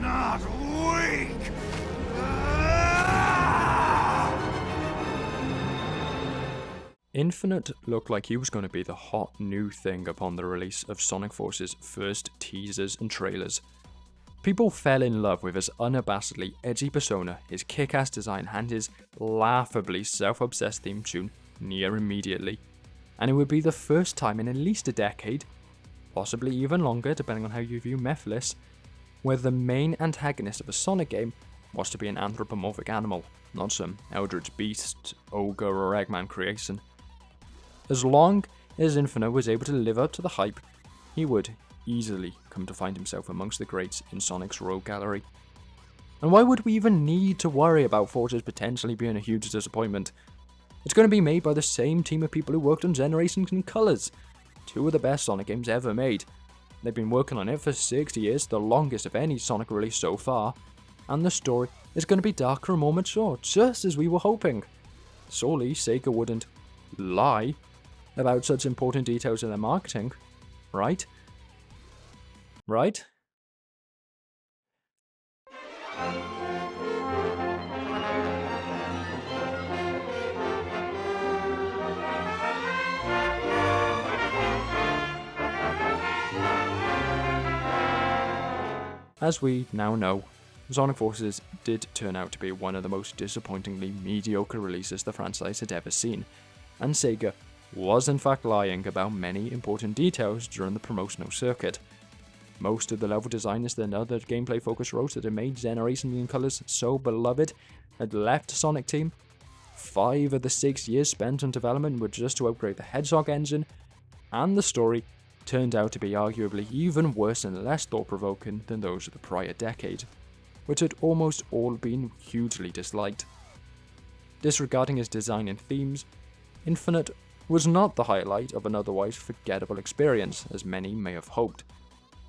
not weak! Infinite looked like he was going to be the hot new thing upon the release of Sonic Forces' first teasers and trailers. People fell in love with his unabashedly edgy persona, his kick-ass design, and his laughably self-obsessed theme tune near immediately. And it would be the first time in at least a decade, possibly even longer depending on how you view Mephiles, where the main antagonist of a Sonic game was to be an anthropomorphic animal, not some eldritch beast, ogre or Eggman creation. As long as Infinite was able to live up to the hype, he would easily come to find himself amongst the greats in Sonic's rogue gallery. And why would we even need to worry about Forces potentially being a huge disappointment? It's going to be made by the same team of people who worked on Generations and Colors, two of the best Sonic games ever made. They've been working on it for 6 years, the longest of any Sonic release so far, and the story is going to be darker and more mature, just as we were hoping. Surely Sega wouldn't lie about such important details in their marketing, right? Right? As we now know, Sonic Forces did turn out to be one of the most disappointingly mediocre releases the franchise had ever seen, and Sega was in fact lying about many important details during the promotional circuit. Most of the level designers and other gameplay focused roles that had made Generations and Colors so beloved had left Sonic Team. 5 of the 6 years spent on development were just to upgrade the Hedgehog engine, and the story turned out to be arguably even worse and less thought-provoking than those of the prior decade, which had almost all been hugely disliked. Disregarding his design and themes, Infinite was not the highlight of an otherwise forgettable experience, as many may have hoped.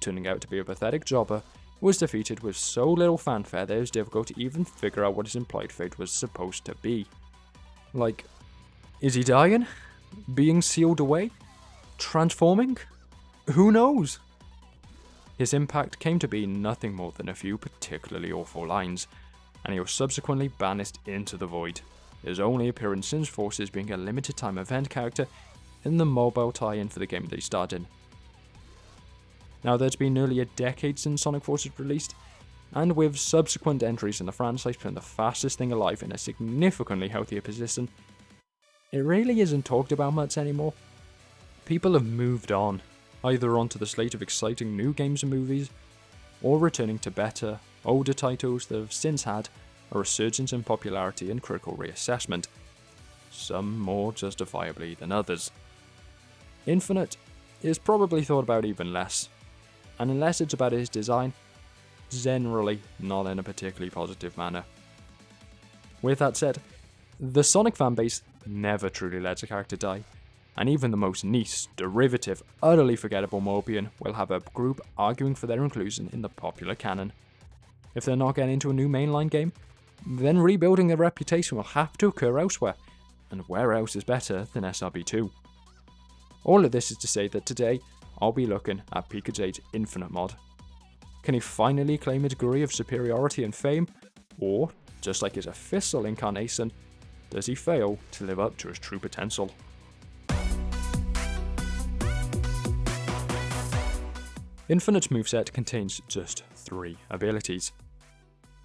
Turning out to be a pathetic jobber, was defeated with so little fanfare that it was difficult to even figure out what his implied fate was supposed to be. Like, is he dying? Being sealed away? Transforming? Who knows? His impact came to be nothing more than a few particularly awful lines, and he was subsequently banished into the void, his only appearance since Forces being a limited time event character in the mobile tie-in for the game that he starred in. Now there's been nearly a decade since Sonic Forces released, and with subsequent entries in the franchise putting the fastest thing alive in a significantly healthier position, it really isn't talked about much anymore. People have moved on, either onto the slate of exciting new games and movies, or returning to better, older titles that have since had a resurgence in popularity and critical reassessment, some more justifiably than others. Infinite is probably thought about even less, and unless it's about his design, generally not in a particularly positive manner. With that said, the Sonic fanbase never truly lets a character die, and even the most niche, derivative, utterly forgettable Mobian will have a group arguing for their inclusion in the popular canon. If they're not getting into a new mainline game, then rebuilding their reputation will have to occur elsewhere, and where else is better than SRB2? All of this is to say that today, I'll be looking at PikaJade's Infinite mod. Can he finally claim a degree of superiority and fame, or, just like his official incarnation, does he fail to live up to his true potential? Infinite's moveset contains just 3 abilities.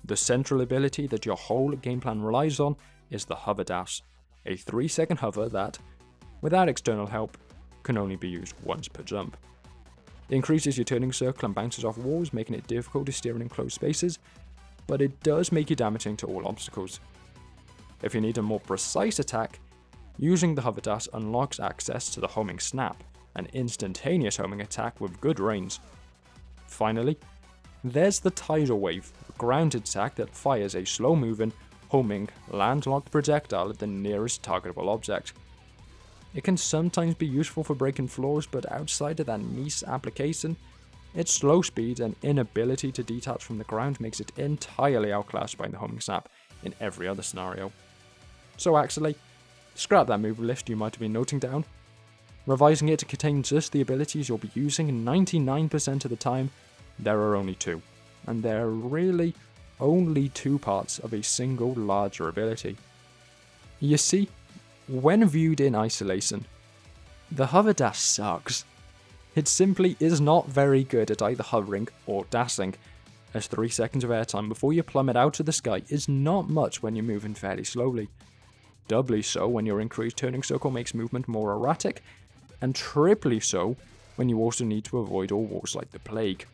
The central ability that your whole game plan relies on is the hover dash, a 3-second hover that, without external help, can only be used once per jump. It increases your turning circle and bounces off walls, making it difficult to steer in enclosed spaces, but it does make you damaging to all obstacles. If you need a more precise attack, using the hover dash unlocks access to the homing snap, an instantaneous homing attack with good range. Finally, there's the tidal wave, a ground attack that fires a slow-moving, homing, landlocked projectile at the nearest targetable object. It can sometimes be useful for breaking floors, but outside of that niche application, its slow speed and inability to detach from the ground makes it entirely outclassed by the homing snap in every other scenario. So actually, scrap that move list you might have been noting down. Revising it to contain just the abilities you'll be using 99% of the time, there are only 2, and they're really only two parts of a single larger ability. You see, when viewed in isolation, the hover dash sucks. It simply is not very good at either hovering or dashing, as 3 seconds of airtime before you plummet out of the sky is not much when you're moving fairly slowly. Doubly so when your increased turning circle makes movement more erratic, and triply so when you also need to avoid all walls like the plague.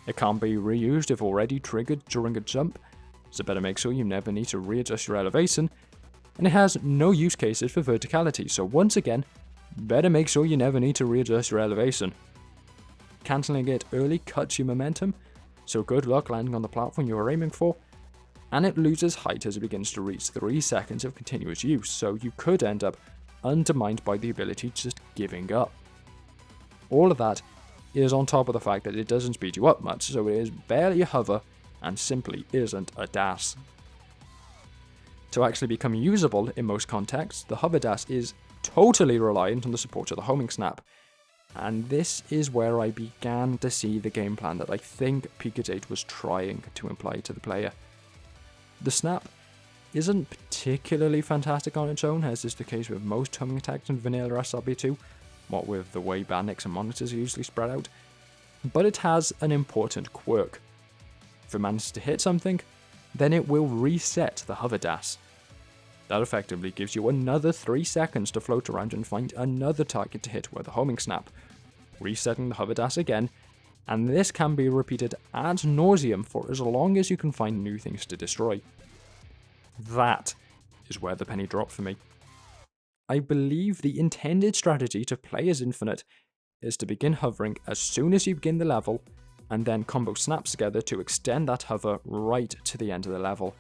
It can't be reused if already triggered during a jump, so better make sure you never need to readjust your elevation, and it has no use cases for verticality, so once again, better make sure you never need to readjust your elevation. Cancelling it early cuts your momentum, so good luck landing on the platform you are aiming for, and it loses height as it begins to reach 3 seconds of continuous use, so you could end up undermined by the ability just giving up. All of that is on top of the fact that it doesn't speed you up much, so it is barely a hover and simply isn't a dash. To actually become usable in most contexts, the hover dash is totally reliant on the support of the homing snap, and this is where I began to see the game plan that I think PikaJade was trying to imply to the player. The snap isn't particularly fantastic on its own, as is the case with most homing attacks in vanilla SRB2, what with the way bandits and monitors are usually spread out, but it has an important quirk. If it manages to hit something, then it will reset the hover dash. That effectively gives you another 3 seconds to float around and find another target to hit with the homing snap, resetting the hover dash again, and this can be repeated ad nauseum for as long as you can find new things to destroy. That is where the penny dropped for me. I believe the intended strategy to play as Infinite is to begin hovering as soon as you begin the level, and then combo snaps together to extend that hover right to the end of the level,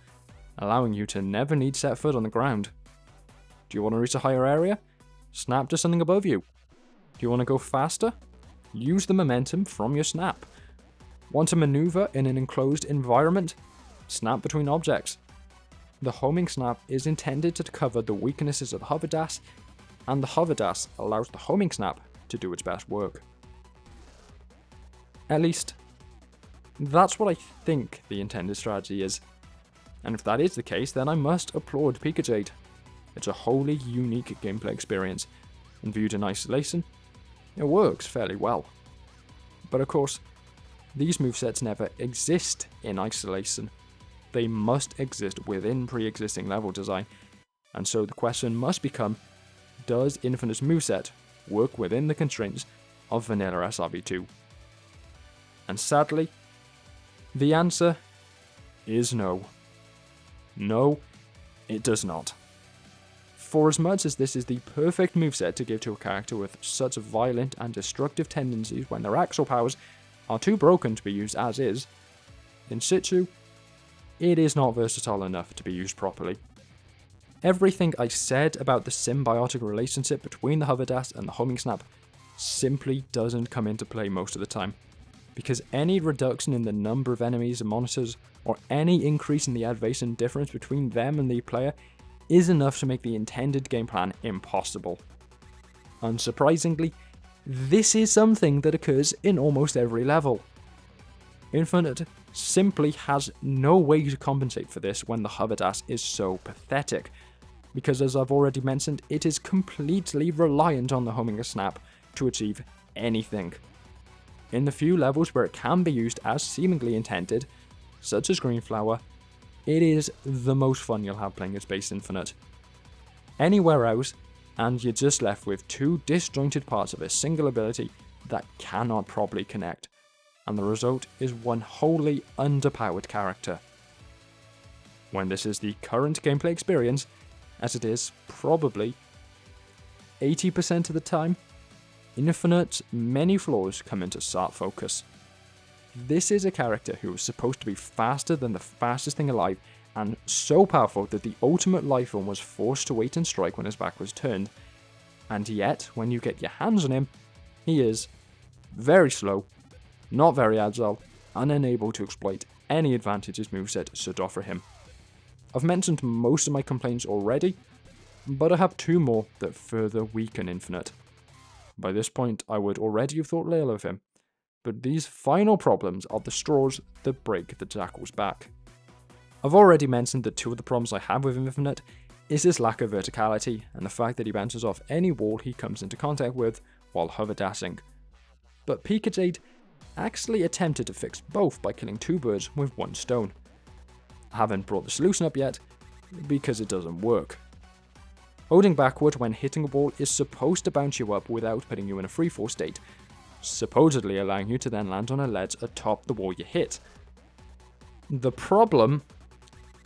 allowing you to never need to set foot on the ground. Do you want to reach a higher area? Snap to something above you. Do you want to go faster? Use the momentum from your snap. Want to maneuver in an enclosed environment? Snap between objects. The homing snap is intended to cover the weaknesses of the hover dash, and the hover dash allows the homing snap to do its best work. At least, that's what I think the intended strategy is. And if that is the case, then I must applaud PikaJade. It's a wholly unique gameplay experience, and viewed in isolation, it works fairly well. But of course, these movesets never exist in isolation. They must exist within pre-existing level design, and so the question must become, does Infinite's moveset work within the constraints of vanilla SRB2? And sadly, the answer is no. No, it does not. For as much as this is the perfect moveset to give to a character with such violent and destructive tendencies when their actual powers are too broken to be used as is, in situ, it is not versatile enough to be used properly. Everything I said about the symbiotic relationship between the hover dash and the homing snap simply doesn't come into play most of the time, because any reduction in the number of enemies and monsters, or any increase in the elevation difference between them and the player, is enough to make the intended game plan impossible. Unsurprisingly, this is something that occurs in almost every level. Infinite simply has no way to compensate for this when the hover dash is so pathetic, because as I've already mentioned, it is completely reliant on the homing snap to achieve anything. In the few levels where it can be used as seemingly intended, such as Green Flower, it is the most fun you'll have playing as Base Infinite. Anywhere else, and you're just left with two disjointed parts of a single ability that cannot properly connect, and the result is one wholly underpowered character. When this is the current gameplay experience, as it is probably 80% of the time, Infinite's many flaws come into sharp focus. This is a character who is supposed to be faster than the fastest thing alive, and so powerful that the ultimate life form was forced to wait and strike when his back was turned, and yet, when you get your hands on him, he is very slow, not very agile, and unable to exploit any advantage his moveset should offer him. I've mentioned most of my complaints already, but I have two more that further weaken Infinite. By this point, I would already have thought little of him, but these final problems are the straws that break the tackle's back. I've already mentioned that two of the problems I have with Infinite is his lack of verticality and the fact that he bounces off any wall he comes into contact with while hover dashing. But PikaJade actually attempted to fix both by killing two birds with one stone. I haven't brought the solution up yet because it doesn't work. Holding backward when hitting a wall is supposed to bounce you up without putting you in a freefall state, supposedly allowing you to then land on a ledge atop the wall you hit. The problem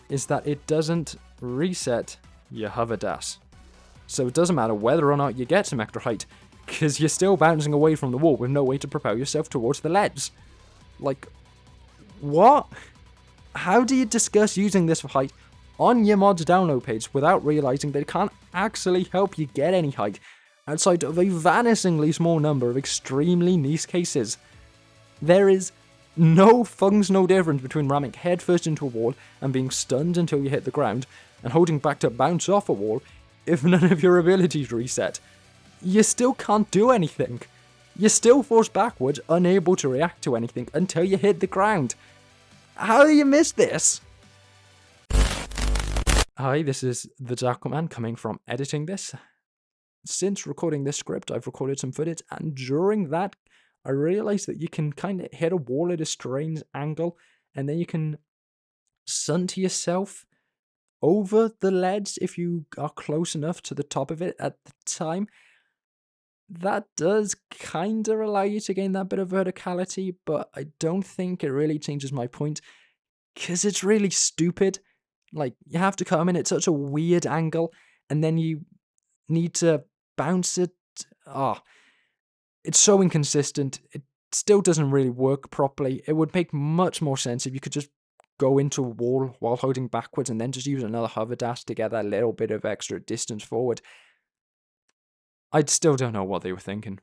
is that it doesn't reset your hover dash, so it doesn't matter whether or not you get some extra height, because you're still bouncing away from the wall with no way to propel yourself towards the ledge. Like, what? How do you discuss using this for height on your mod's download page without realizing that it can't actually help you get any height outside of a vanishingly small number of extremely niche cases? There is no functional difference between ramming headfirst into a wall and being stunned until you hit the ground, and holding back to bounce off a wall if none of your abilities reset. You still can't do anything. You're still forced backwards, unable to react to anything until you hit the ground. How do you miss this? Hi, this is the Darkman coming from editing this. Since recording this script, I've recorded some footage, and during that, I realized that you can kind of hit a wall at a strange angle, and then you can stunt yourself over the ledge if you are close enough to the top of it at the time. That does kind of allow you to gain that bit of verticality, but I don't think it really changes my point, because it's really stupid. Like, you have to come in at such a weird angle, and then you need to bounce it. It's so inconsistent. It still doesn't really work properly. It would make much more sense if you could just go into a wall while holding backwards and then just use another hover dash to get that little bit of extra distance forward. I still don't know what they were thinking.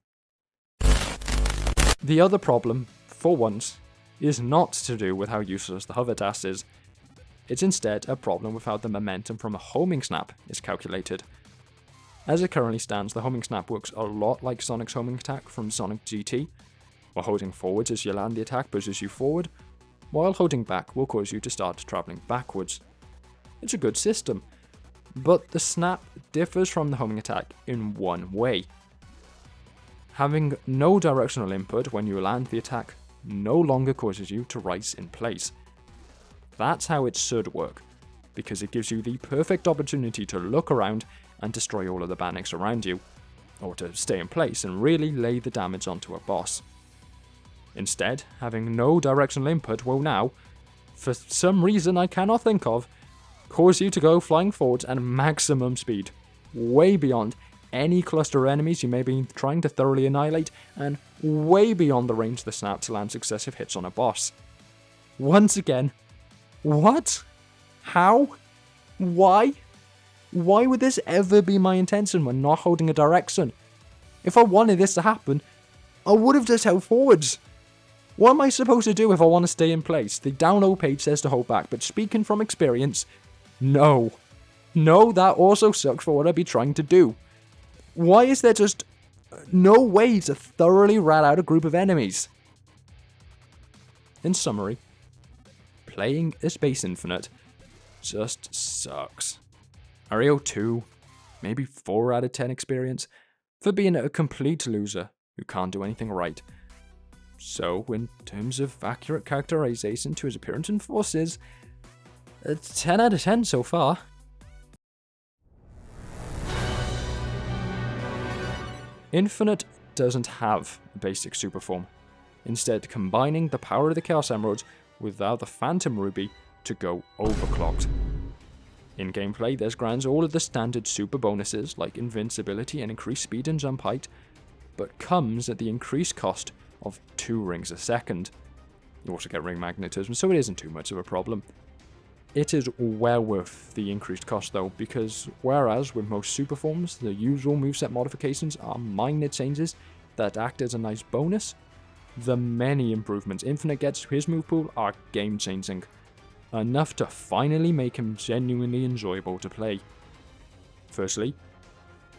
The other problem, for once, is not to do with how useless the hover dash is. It's instead a problem with how the momentum from a homing snap is calculated. As it currently stands, the homing snap works a lot like Sonic's homing attack from Sonic GT, while holding forwards as you land the attack pushes you forward, while holding back will cause you to start travelling backwards. It's a good system, but the snap differs from the homing attack in one way. Having no directional input when you land the attack no longer causes you to rise in place. That's how it should work, because it gives you the perfect opportunity to look around and destroy all of the Bannics around you, or to stay in place and really lay the damage onto a boss. Instead, having no directional input will now, for some reason I cannot think of, cause you to go flying forwards at maximum speed, way beyond any cluster of enemies you may be trying to thoroughly annihilate, and way beyond the range of the snap to land successive hits on a boss. Once again, what? How? Why? Why would this ever be my intention when not holding a direction? If I wanted this to happen, I would have just held forwards. What am I supposed to do if I want to stay in place? The download page says to hold back, but speaking from experience, no. No, that also sucks for what I'd be trying to do. Why is there just no way to thoroughly rat out a group of enemies? In summary, playing a Space Infinite just sucks. Ario 2, maybe 4 out of 10 experience, for being a complete loser who can't do anything right. So, in terms of accurate characterization to his appearance in Forces, it's 10 out of 10 so far. Infinite doesn't have a basic super form, instead combining the power of the Chaos Emeralds without the Phantom Ruby to go overclocked. In gameplay, there's grants all of the standard super bonuses like invincibility and increased speed and jump height, but comes at the increased cost of 2 rings a second. You also get ring magnetism, so it isn't too much of a problem. It is well worth the increased cost though, because whereas with most super forms, the usual moveset modifications are minor changes that act as a nice bonus, the many improvements Infinite gets to his move pool are game changing. Enough to finally make him genuinely enjoyable to play. Firstly,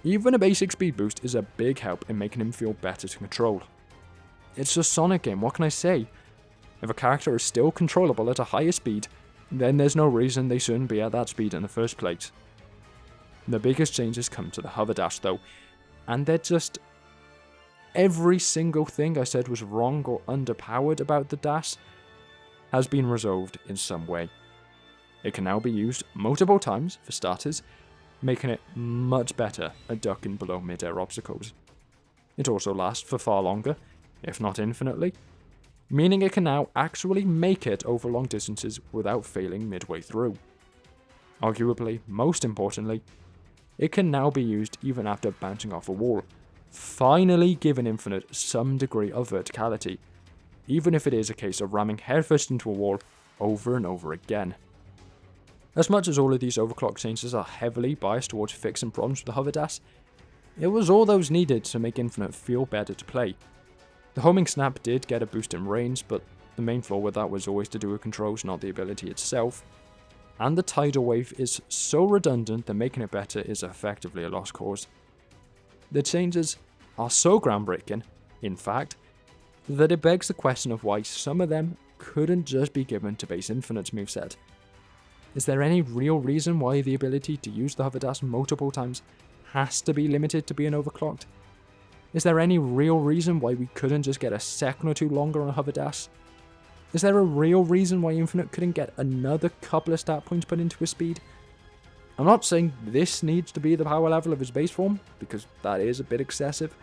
even a basic speed boost is a big help in making him feel better to control. It's a Sonic game, what can I say? If a character is still controllable at a higher speed, then there's no reason they shouldn't be at that speed in the first place. The biggest changes come to the hover dash though, and they're just... every single thing I said was wrong or underpowered about the dash has been resolved in some way. It can now be used multiple times, for starters, making it much better at ducking below mid-air obstacles. It also lasts for far longer, if not infinitely, meaning it can now actually make it over long distances without failing midway through. Arguably, most importantly, it can now be used even after bouncing off a wall, finally giving Infinite some degree of verticality, even if it is a case of ramming headfirst into a wall over and over again. As much as all of these overclock changes are heavily biased towards fixing problems with the hover dash, it was all those needed to make Infinite feel better to play. The homing snap did get a boost in range, but the main flaw with that was always to do with controls, not the ability itself. And the tidal wave is so redundant that making it better is effectively a lost cause. The changes are so groundbreaking, in fact, that it begs the question of why some of them couldn't just be given to base Infinite's moveset. Is there any real reason why the ability to use the hover dash multiple times has to be limited to being overclocked? Is there any real reason why we couldn't just get a second or two longer on a hover dash? Is there a real reason why Infinite couldn't get another couple of stat points put into his speed? I'm not saying this needs to be the power level of his base form, because that is a bit excessive,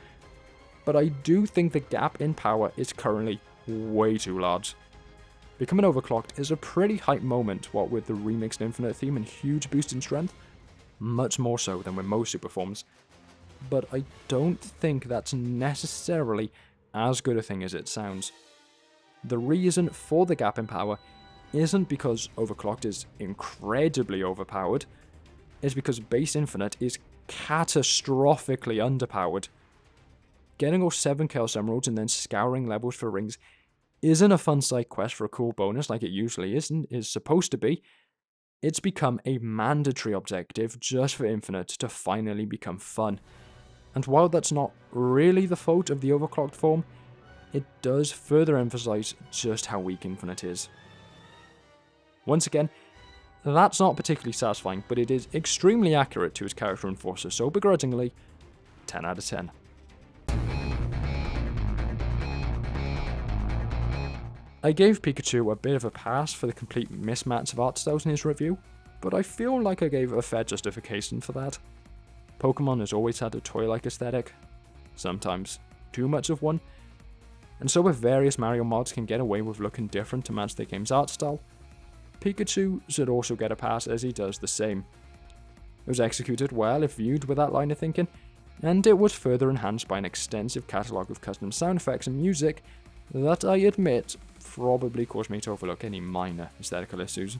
but I do think the gap in power is currently way too large. Becoming overclocked is a pretty hype moment, what with the remixed Infinite theme and huge boost in strength, much more so than with most super forms, but I don't think that's necessarily as good a thing as it sounds. The reason for the gap in power isn't because overclocked is incredibly overpowered, it's because base Infinite is catastrophically underpowered. Getting all 7 Chaos Emeralds and then scouring levels for rings isn't a fun side quest for a cool bonus like it usually is supposed to be. It's become a mandatory objective just for Infinite to finally become fun. And while that's not really the fault of the overclocked form, it does further emphasize just how weak Infinite is. Once again, that's not particularly satisfying, but it is extremely accurate to his character and forces, so begrudgingly, 10 out of 10. I gave Pikachu a bit of a pass for the complete mismatch of art styles in his review, but I feel like I gave a fair justification for that. Pokemon has always had a toy-like aesthetic, sometimes too much of one, and so if various Mario mods can get away with looking different to match their game's art style, Pikachu should also get a pass as he does the same. It was executed well if viewed with that line of thinking, and it was further enhanced by an extensive catalogue of custom sound effects and music that I admit probably caused me to overlook any minor aesthetical issues.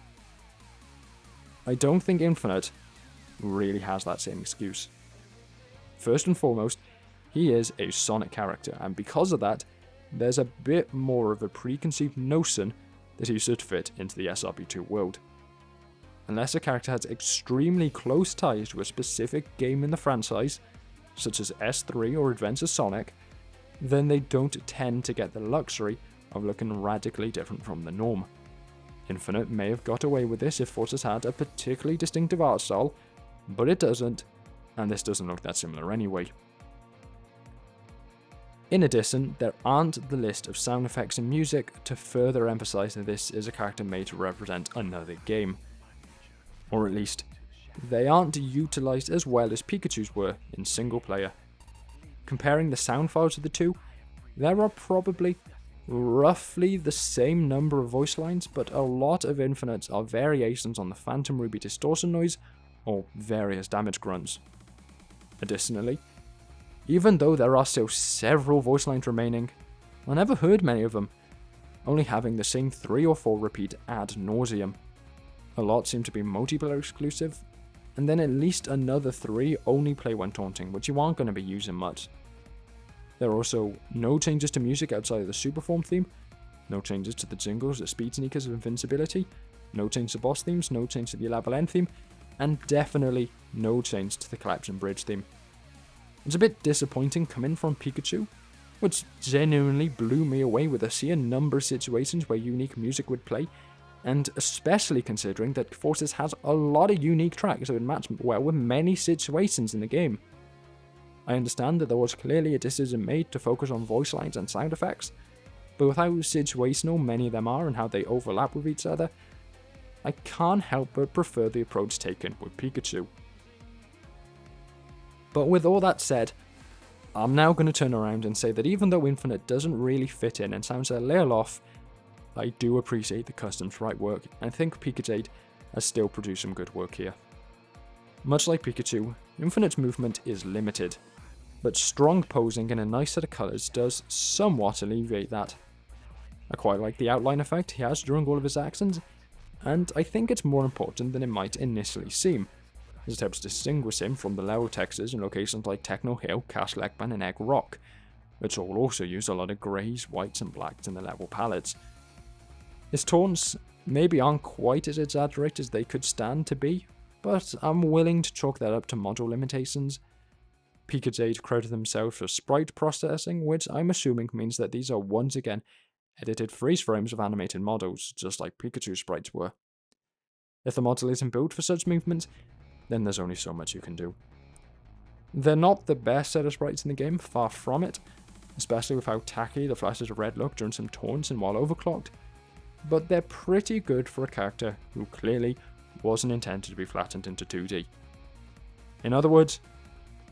I don't think Infinite really has that same excuse. First and foremost, he is a Sonic character, and because of that, there's a bit more of a preconceived notion that he should fit into the SRB2 world. Unless a character has extremely close ties to a specific game in the franchise, such as S3 or Adventure Sonic, then they don't tend to get the luxury of looking radically different from the norm. Infinite may have got away with this if Forces had a particularly distinctive art style, but it doesn't, and this doesn't look that similar anyway. In addition, there aren't the list of sound effects and music to further emphasize that this is a character made to represent another game. Or at least, they aren't utilized as well as Pikachu's were in single player. Comparing the sound files of the two, there are probably roughly the same number of voice lines, but a lot of Infinites are variations on the Phantom Ruby distortion noise or various damage grunts. Additionally, even though there are still several voice lines remaining, I never heard many of them, only having the same 3 or 4 repeat ad nauseum. A lot seem to be multiplayer exclusive, and then at least another 3 only play when taunting, which you aren't going to be using much. There are also no changes to music outside of the Superform theme, no changes to the jingles that Speed Sneakers of Invincibility, no change to boss themes, no change to the Level End theme, and definitely no change to the Collapse and Bridge theme. It's a bit disappointing coming from Pikachu, which genuinely blew me away with a sheer number of situations where unique music would play, and especially considering that Forces has a lot of unique tracks that would match well with many situations in the game. I understand that there was clearly a decision made to focus on voice lines and sound effects, but with how situational many of them are and how they overlap with each other, I can't help but prefer the approach taken with Pikachu. But with all that said, I'm now going to turn around and say that even though Infinite doesn't really fit in and sounds a little off, I do appreciate the custom sprite work, and I think PikaJade has still produced some good work here. Much like Pikachu, Infinite's movement is limited, but strong posing and a nice set of colours does somewhat alleviate that. I quite like the outline effect he has during all of his actions, and I think it's more important than it might initially seem, as it helps distinguish him from the level textures in locations like Techno Hill, Castle Eggman and Egg Rock, which all also use a lot of greys, whites and blacks in the level palettes. His taunts maybe aren't quite as exaggerated as they could stand to be, but I'm willing to chalk that up to module limitations. PikaJade credited themselves for sprite processing, which I'm assuming means that these are once again edited freeze frames of animated models, just like Pikachu sprites were. If the model isn't built for such movements, then there's only so much you can do. They're not the best set of sprites in the game, far from it, especially with how tacky the flashes of red look during some taunts and while overclocked, but they're pretty good for a character who clearly wasn't intended to be flattened into 2D. In other words,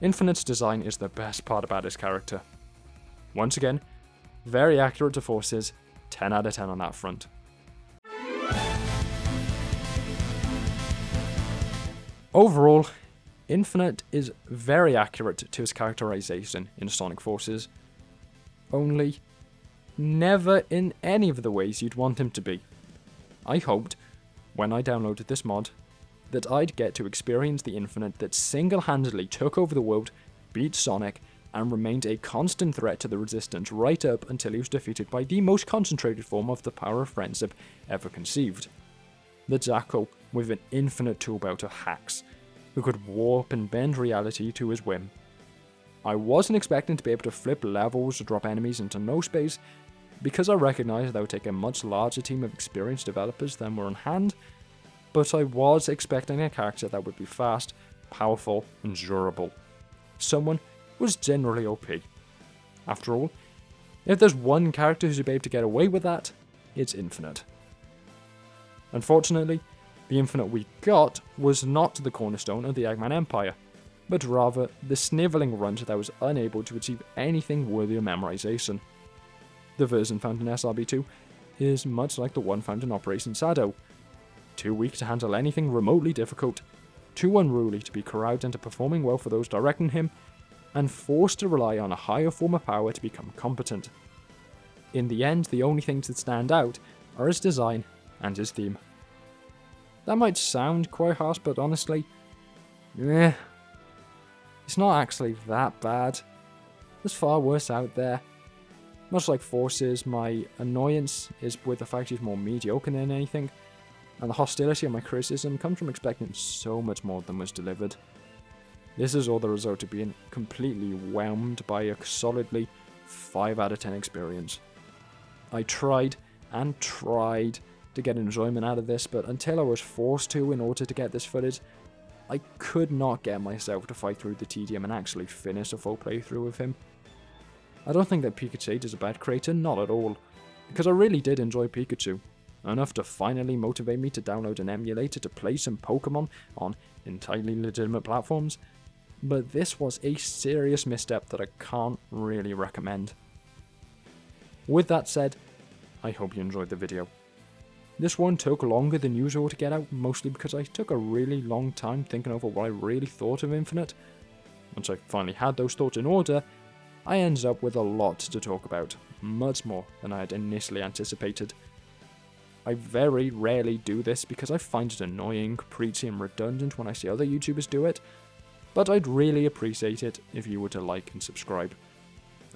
Infinite's design is the best part about his character. Once again, very accurate to Forces, 10 out of 10 on that front. Overall, Infinite is very accurate to his characterization in Sonic Forces, only never in any of the ways you'd want him to be. I hoped, when I downloaded this mod, that I'd get to experience the Infinite that single-handedly took over the world, beat Sonic, and remained a constant threat to the Resistance right up until he was defeated by the most concentrated form of the power of friendship ever conceived. The Jackal with an infinite tool belt of hacks, who could warp and bend reality to his whim. I wasn't expecting to be able to flip levels or drop enemies into no space, because I recognised that would take a much larger team of experienced developers than were on hand, but I was expecting a character that would be fast, powerful, and durable. Someone who was generally OP. After all, if there's one character who's able to get away with that, it's Infinite. Unfortunately, the Infinite we got was not the cornerstone of the Eggman Empire, but rather the snivelling runt that was unable to achieve anything worthy of memorization. The version found in SRB2 is much like the one found in Operation Shadow. Too weak to handle anything remotely difficult, too unruly to be corralled into performing well for those directing him, and forced to rely on a higher form of power to become competent. In the end, the only things that stand out are his design and his theme. That might sound quite harsh, but honestly, it's not actually that bad. There's far worse out there. Much like Forces, my annoyance is with the fact he's more mediocre than anything, and the hostility of my criticism comes from expecting so much more than was delivered. This is all the result of being completely whelmed by a solidly 5 out of 10 experience. I tried and tried to get enjoyment out of this, but until I was forced to in order to get this footage, I could not get myself to fight through the tedium and actually finish a full playthrough with him. I don't think that PikaJade is a bad creator, not at all, because I really did enjoy Pikachu, enough to finally motivate me to download an emulator to play some Pokemon on entirely legitimate platforms, but this was a serious misstep that I can't really recommend. With that said, I hope you enjoyed the video. This one took longer than usual to get out, mostly because I took a really long time thinking over what I really thought of Infinite. Once I finally had those thoughts in order, I ended up with a lot to talk about, much more than I had initially anticipated. I very rarely do this because I find it annoying, preachy and redundant when I see other YouTubers do it, but I'd really appreciate it if you were to like and subscribe.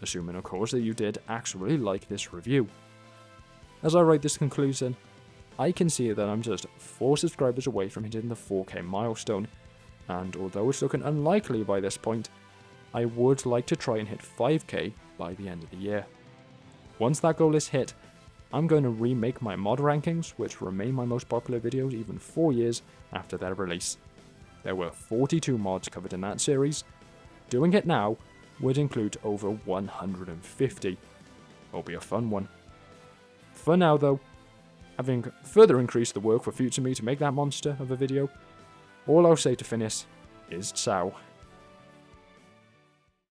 Assuming of course that you did actually like this review. As I write this conclusion, I can see that I'm just 4 subscribers away from hitting the 4K milestone, and although it's looking unlikely by this point, I would like to try and hit 5K by the end of the year. Once that goal is hit, I'm going to remake my mod rankings, which remain my most popular videos even 4 years after their release. There were 42 mods covered in that series. Doing it now would include over 150. It'll be a fun one. For now though, having further increased the work for future me to make that monster of a video, all I'll say to finish is ciao.